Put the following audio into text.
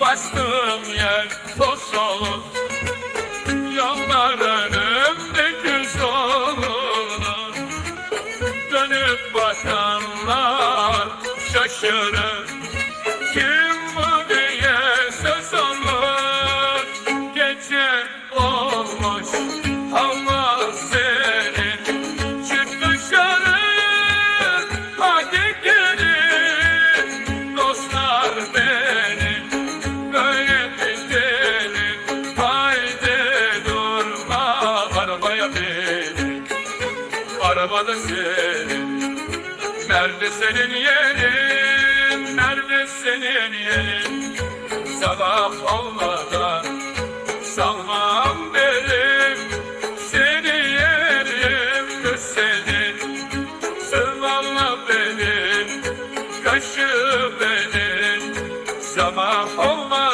bastığım yer toz olur. Yollar önümde güz olur. Dönüp bakanlar şaşırır. Kim bu diye söz olur. Gece olmuş hava serin. Çık dışarı hadi gelin. Dostlar benim böyle gidelim. Haydi durma arabaya bin. Arabada senin. Nerede senin yerin? Nerede senin yerin? Sabah olmadan salmam derim. Seni yerim kız senin. Sıvalla benim, kaşı benim. Sabah olmadan